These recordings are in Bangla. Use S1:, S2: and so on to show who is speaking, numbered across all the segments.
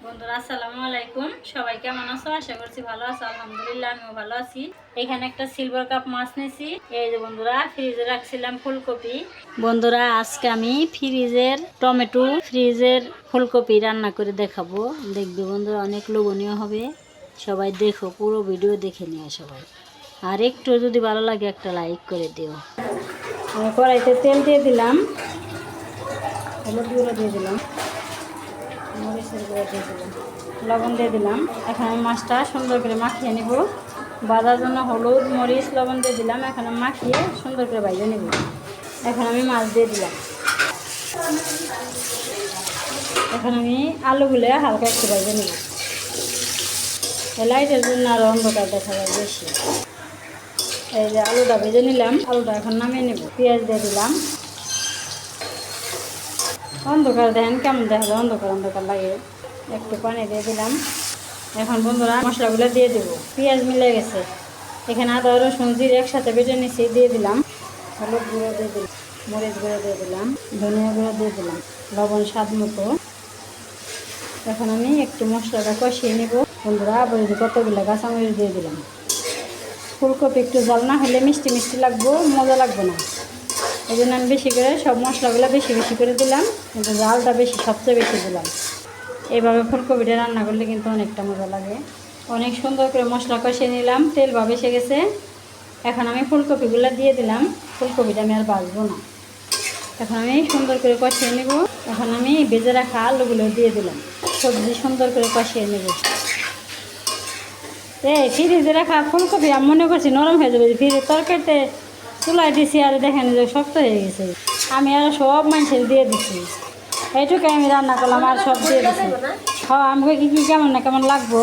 S1: বন্ধুরা আসসালামু আলাইকুম, সবাই কেমন আছো? আশা করছি ভালো আছো। আলহামদুলিল্লাহ আমিও ভালো আছি। এখানে একটা সিলভার কাপ মাছ নিয়েছি। এই যে বন্ধুরা ফ্রিজে রাখছিলাম ফুলকপি। বন্ধুরা আজকে আমি ফ্রিজের টমেটো ফ্রিজের ফুলকপি রান্না করে দেখাবো। দেখবে বন্ধুরা অনেক লোভনীয় হবে। সবাই দেখো, পুরো ভিডিও দেখে নিও সবাই। আর একটু যদি ভালো লাগে একটা লাইক করে দিও। আমি কড়াইতে তেল দিয়ে দিলাম, হলুদ গুঁড়ো দিয়ে দিলাম, মরিচের গুঁড়ো দিয়ে দিলাম, লবণ দিয়ে দিলাম। এখন আমি মাছটা সুন্দর করে মাখিয়ে নিব। বাজার জন্য হলুদ মরিচ লবণ দিয়ে দিলাম। এখন আমি মাখিয়ে সুন্দর করে বাইরে নেব। এখন আমি মাছ দিয়ে দিলাম। এখন আমি আলুগুলো হালকা একটু বাইরে নেব। লাইটের জন্য আরও অন্ধকার দেখা যায় বেশি। এই যে আলুটা ভেজে নিলাম, আলুটা এখন নামিয়ে নেব। পেঁয়াজ দিয়ে দিলাম। অন্ধকার দেখেন কেমন দেখা যায়, অন্ধকার অন্ধকার লাগে। একটু পানি দিয়ে দিলাম। এখন বন্ধুরা মশলাগুলো দিয়ে দেবো। পেঁয়াজ মিলে গেছে। এখানে আদা রসুন জিরে একসাথে বেটে নিচ্ছি, দিয়ে দিলাম। হলুদ গুঁড়ো দিয়ে দিলাম, মরিচ গুঁড়ো দিয়ে দিলাম, ধনিয়া গুঁড়ো দিয়ে দিলাম, লবণ স্বাদ মতো। এখন আমি একটু মশলাটা কষিয়ে নেব। বন্ধুরা আবার কতগুলো কাঁচামরিচ দিয়ে দিলাম। ফুলকপি একটু জাল না হলে মিষ্টি মিষ্টি লাগবো, মজা লাগবে না। এই জন্য আমি বেশি করে সব মশলাগুলো বেশি বেশি করে দিলাম, কিন্তু জালটা বেশি সবচেয়ে বেশি দিলাম। এইভাবে ফুলকপিটা রান্না করলে কিন্তু অনেকটা মজা লাগে। অনেক সুন্দর করে মশলা কষিয়ে নিলাম, তেল এসে গেছে। এখন আমি ফুলকপিগুলো দিয়ে দিলাম। ফুলকপিটা আমি আর ভাজবো না। এখন আমি সুন্দর করে কষিয়ে নেব। এখন আমি ভেজে রাখা আলুগুলো দিয়ে দিলাম। সবজি সুন্দর করে কষিয়ে নেব। ফ্রিজে রাখা ফুলকপি আমি মনে করছি নরম হয়ে যাবে। ফ্রিজের তরকারিতে চুলায় দিছি আর দেখেন যে শক্ত হয়ে গেছে। আমি আর সব মানুষের দিয়ে দিচ্ছি। এইটুকু আমি রান্না করলাম আর সব দিয়ে দিচ্ছি। হ্যাঁ আমাকে কী কেমন না কেমন লাগবো,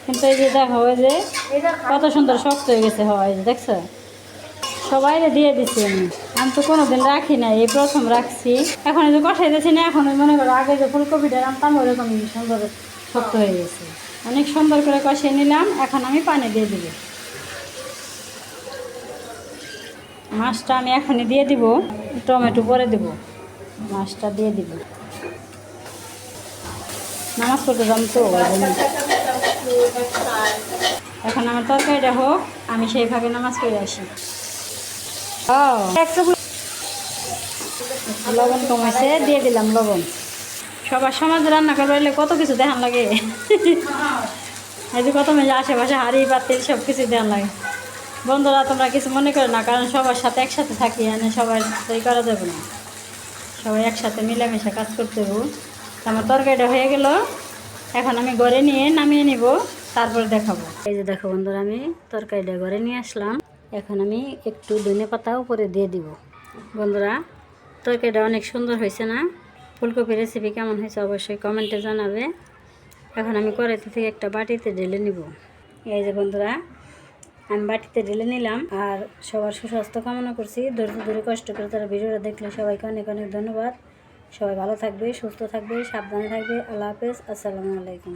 S1: কিন্তু এই যে দেখো ওই যে কত সুন্দর শক্ত হয়ে গেছে। হয় এই যে দেখছো, সবাই দিয়ে দিচ্ছি। আমি তো কোনোদিন রাখি না, এই প্রথম রাখছি। এখন এই যে কষাই দিচ্ছি না, এখন মনে করো আগে যে ফুলকপিটা রান্তাম ওরকম সুন্দর শক্ত হয়ে গেছে। অনেক সুন্দর করে কষিয়ে নিলাম। এখন আমি পানি দিয়ে দিব। মাছটা আমি এখনই দিয়ে দিব, টমেটো পরে দিব। মাছটা দিয়ে দিব। নামাজ পড়তে যাম তো। এখন আমার তরকারিটা হোক, আমি সেইভাবে নামাজ পড়ে আসি। লবণ কমাইছে, দিয়ে দিলাম লবণ। সবার সমাজে রান্না করলে কত কিছু দেখান লাগে। এই যে কত মেয়ে আশেপাশে হাঁড়ি পাতিল সব কিছু দেখান লাগে। বন্ধুরা তোমরা কিছু মনে করো না, কারণ সবার সাথে একসাথে থাকি, মানে সবার এই করা যাবে না। সবাই একসাথে মিলেমিশে কাজ করতে হবে। আমার তরকারিটা হয়ে গেল। এখন আমি ঘরে নিয়ে নামিয়ে নিব, তারপরে দেখাবো। এই যে দেখো বন্ধুরা আমি তরকারিটা ঘরে নিয়ে আসলাম। এখন আমি একটু ধনে পাতা উপরে দিয়ে দিব। বন্ধুরা তরকারিটা অনেক সুন্দর হয়েছে না? ফুলকপি রেসিপি কেমন হয়েছে অবশ্যই কমেন্টে জানাবে। এখন আমি কড়াইতে থেকে একটা বাটিতে ঢেলে নিব। এই যে বন্ধুরা আমি বাটিতে ঢেলে নিলাম। আর সবার সুস্বাস্থ্য কামনা করছি। ধৈর্য ধরে কষ্ট করে তারা ভিডিওটা দেখলে সবাইকে অনেক অনেক ধন্যবাদ। সবাই ভালো থাকবে, সুস্থ থাকবে, সাবধানে থাকবে। আল্লাহ হাফেজ, আসসালামু আলাইকুম।